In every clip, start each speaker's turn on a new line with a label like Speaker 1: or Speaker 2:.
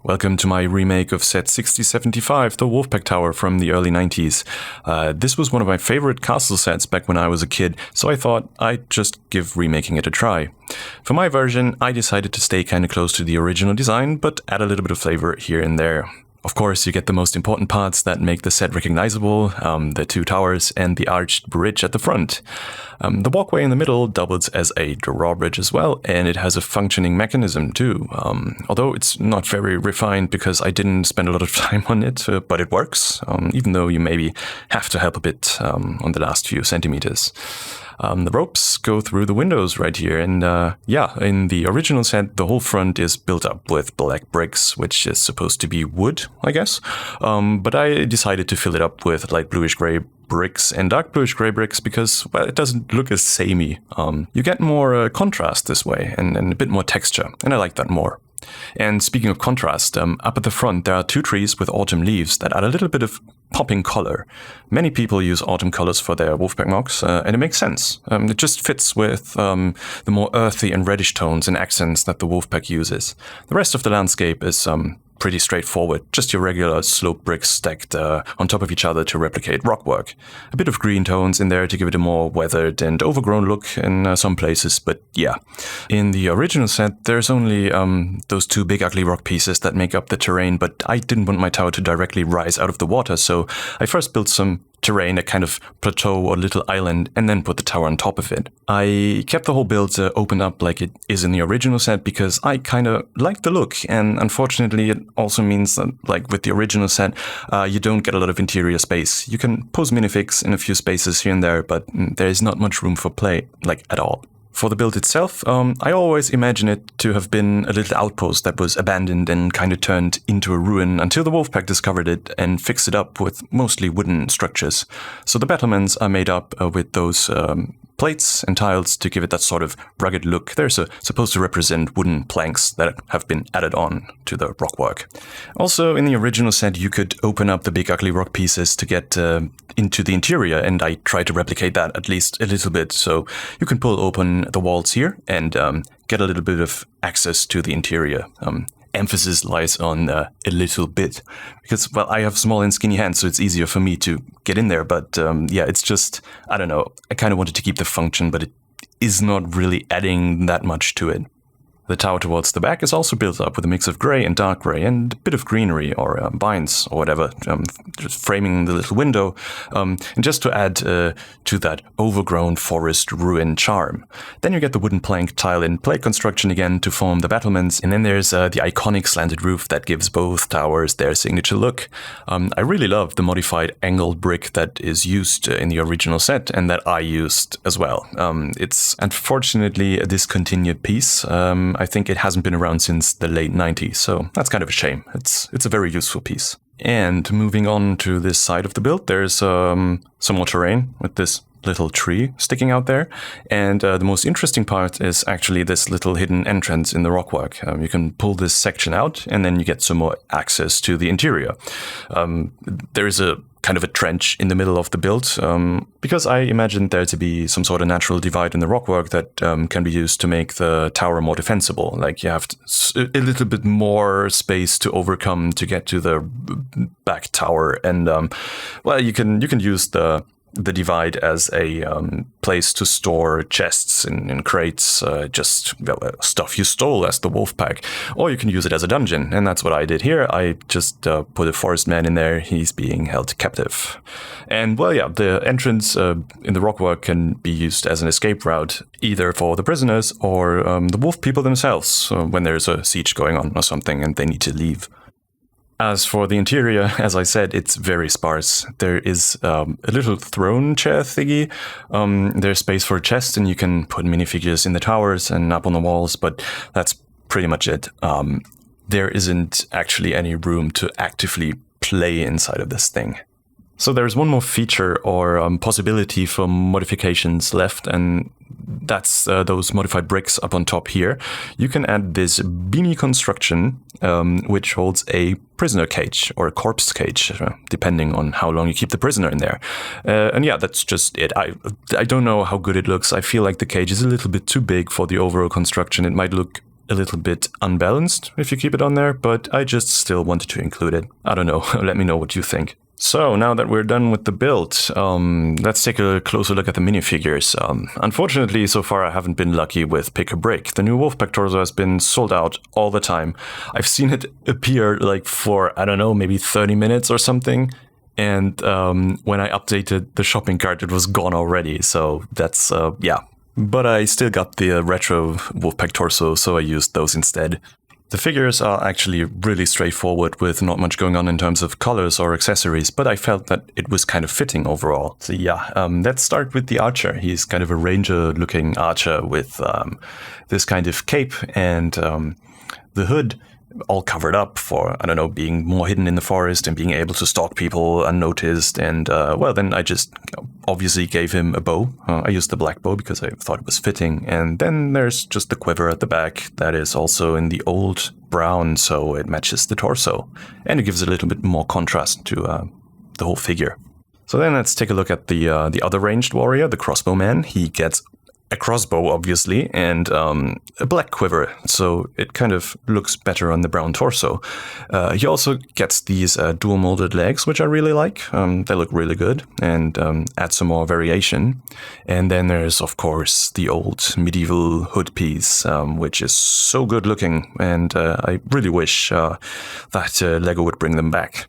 Speaker 1: Welcome to my remake of set 6075, the Wolfpack Tower from the early 90s. This was one of my favorite castle sets back when I was a kid, so I thought I'd just give remaking it a try. For my version, I decided to stay kinda close to the original design, but add a little bit of flavor here and there. Of course, you get the most important parts that make the set recognizable, the two towers and the arched bridge at the front. The walkway in the middle doubles as a drawbridge as well, and it has a functioning mechanism too. Although it's not very refined because I didn't spend a lot of time on it, but it works, even though you maybe have to help a bit on the last few centimeters. The ropes go through the windows right here, and in the original set, the whole front is built up with black bricks, which is supposed to be wood, I guess. But I decided to fill it up with light bluish-gray bricks and dark bluish-gray bricks because, well, it doesn't look as samey. You get more contrast this way and a bit more texture, and I like that more. And speaking of contrast, up at the front there are two trees with autumn leaves that add a little bit of popping color. Many people use autumn colors for their Wolfpack MOCs, and it makes sense. It just fits with the more earthy and reddish tones and accents that the Wolfpack uses. The rest of the landscape is pretty straightforward, just your regular sloped bricks stacked on top of each other to replicate rockwork. A bit of green tones in there to give it a more weathered and overgrown look in some places, but yeah. In the original set, there's only those two big ugly rock pieces that make up the terrain, but I didn't want my tower to directly rise out of the water, so I first built some terrain, a kind of plateau or little island, and then put the tower on top of it. I kept the whole build open up like it is in the original set because I kind of like the look, and unfortunately it also means that, like with the original set, you don't get a lot of interior space. You can pose minifigs in a few spaces here and there, but there is not much room for play, like at all. For the build itself, I always imagine it to have been a little outpost that was abandoned and kind of turned into a ruin until the Wolfpack discovered it and fixed it up with mostly wooden structures. So the battlements are made up with those plates and tiles to give it that sort of rugged look. They're supposed to represent wooden planks that have been added on to the rockwork. Also, in the original set, you could open up the big ugly rock pieces to get into the interior, and I tried to replicate that at least a little bit. So you can pull open the walls here and get a little bit of access to the interior. Emphasis lies on a little bit because, well, I have small and skinny hands, so it's easier for me to get in there. But it's just, I don't know, I kind of wanted to keep the function, but it is not really adding that much to it. The tower towards the back is also built up with a mix of grey and dark grey and a bit of greenery or vines or whatever, just framing the little window, and just to add to that overgrown forest ruin charm. Then you get the wooden plank tile and plate construction again to form the battlements, and then there's the iconic slanted roof that gives both towers their signature look. I really love the modified angled brick that is used in the original set and that I used as well. It's unfortunately a discontinued piece. I think it hasn't been around since the late 90s, so that's kind of a shame. It's a very useful piece. And moving on to this side of the build, there's some more terrain with this little tree sticking out there. And the most interesting part is actually this little hidden entrance in the rockwork. You can pull this section out and then you get some more access to the interior. There is a kind of a trench in the middle of the build, because I imagined there to be some sort of natural divide in the rockwork that can be used to make the tower more defensible. Like you have a little bit more space to overcome to get to the back tower, and you can use the divide as a place to store chests and crates, stuff you stole as the Wolfpack, or you can use it as a dungeon, and that's what I did here. I just put a forest man in there. He's being held captive. And the entrance in the rockwork can be used as an escape route, either for the prisoners or the wolf people themselves, when there's a siege going on or something and they need to leave. As for the interior, as I said, it's very sparse. There is a little throne chair thingy. There's space for a chest, and you can put minifigures in the towers and up on the walls, but that's pretty much it. There isn't actually any room to actively play inside of this thing. So there's one more feature or possibility for modifications left, and that's those modified bricks up on top here. You can add this beanie construction, which holds a prisoner cage or a corpse cage, depending on how long you keep the prisoner in there. That's just it. I don't know how good it looks. I feel like the cage is a little bit too big for the overall construction. It might look a little bit unbalanced if you keep it on there, but I just still wanted to include it. I don't know, let me know what you think. So now that we're done with the build, let's take a closer look at the minifigures. Unfortunately, so far I haven't been lucky with Pick a Brick. The new Wolfpack torso has been sold out all the time. I've seen it appear like for, I don't know, maybe 30 minutes or something. And when I updated the shopping cart, it was gone already. So that's, yeah. But I still got the retro Wolfpack torso, so I used those instead. The figures are actually really straightforward with not much going on in terms of colors or accessories, but I felt that it was kind of fitting overall. So yeah, let's start with the archer. He's kind of a ranger-looking archer with this kind of cape and the hood all covered up for, I don't know, being more hidden in the forest and being able to stalk people unnoticed. And, well, then I just obviously gave him a bow. I used the black bow because I thought it was fitting. And then there's just the quiver at the back that is also in the old brown, so it matches the torso. And it gives a little bit more contrast to the whole figure. So then let's take a look at the other ranged warrior, the crossbowman. He gets a crossbow, obviously, and a black quiver, so it kind of looks better on the brown torso. He also gets these dual molded legs, which I really like. They look really good and add some more variation. And then there's, of course, the old medieval hood piece, which is so good looking, and I really wish that LEGO would bring them back.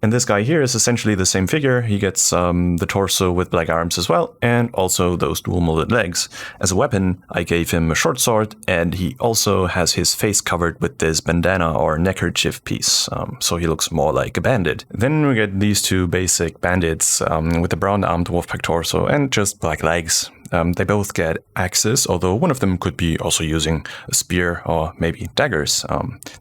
Speaker 1: And this guy here is essentially the same figure. He gets the torso with black arms as well, and also those dual molded legs. As a weapon, I gave him a short sword, and he also has his face covered with this bandana or neckerchief piece, so he looks more like a bandit. Then we get these two basic bandits with the brown armed Wolfpack torso and just black legs. They both get axes, although one of them could be also using a spear or maybe daggers.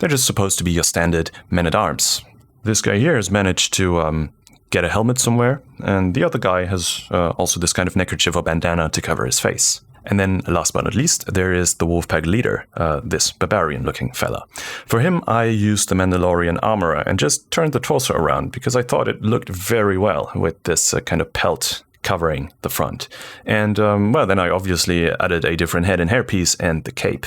Speaker 1: They're just supposed to be your standard men-at-arms. This guy here has managed to get a helmet somewhere, and the other guy has also this kind of neckerchief or bandana to cover his face. And then, last but not least, there is the Wolfpack leader, this barbarian-looking fella. For him, I used the Mandalorian armorer and just turned the torso around because I thought it looked very well with this kind of pelt covering the front. And, well, then I obviously added a different head and hairpiece and the cape.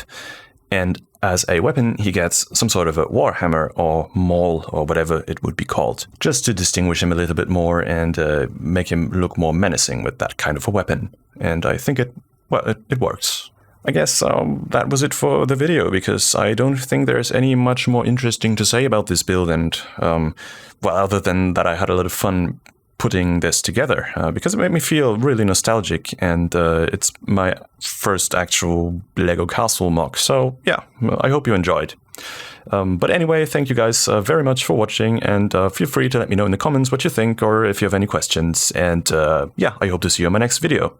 Speaker 1: And as a weapon, he gets some sort of a warhammer or maul or whatever it would be called, just to distinguish him a little bit more and make him look more menacing with that kind of a weapon. And I think it works. I guess that was it for the video, because I don't think there's any much more interesting to say about this build, and well, other than that I had a lot of fun putting this together, because it made me feel really nostalgic, and it's my first actual LEGO Castle MOC, so yeah, I hope you enjoyed. But anyway, thank you guys very much for watching, and feel free to let me know in the comments what you think, or if you have any questions, and yeah, I hope to see you in my next video.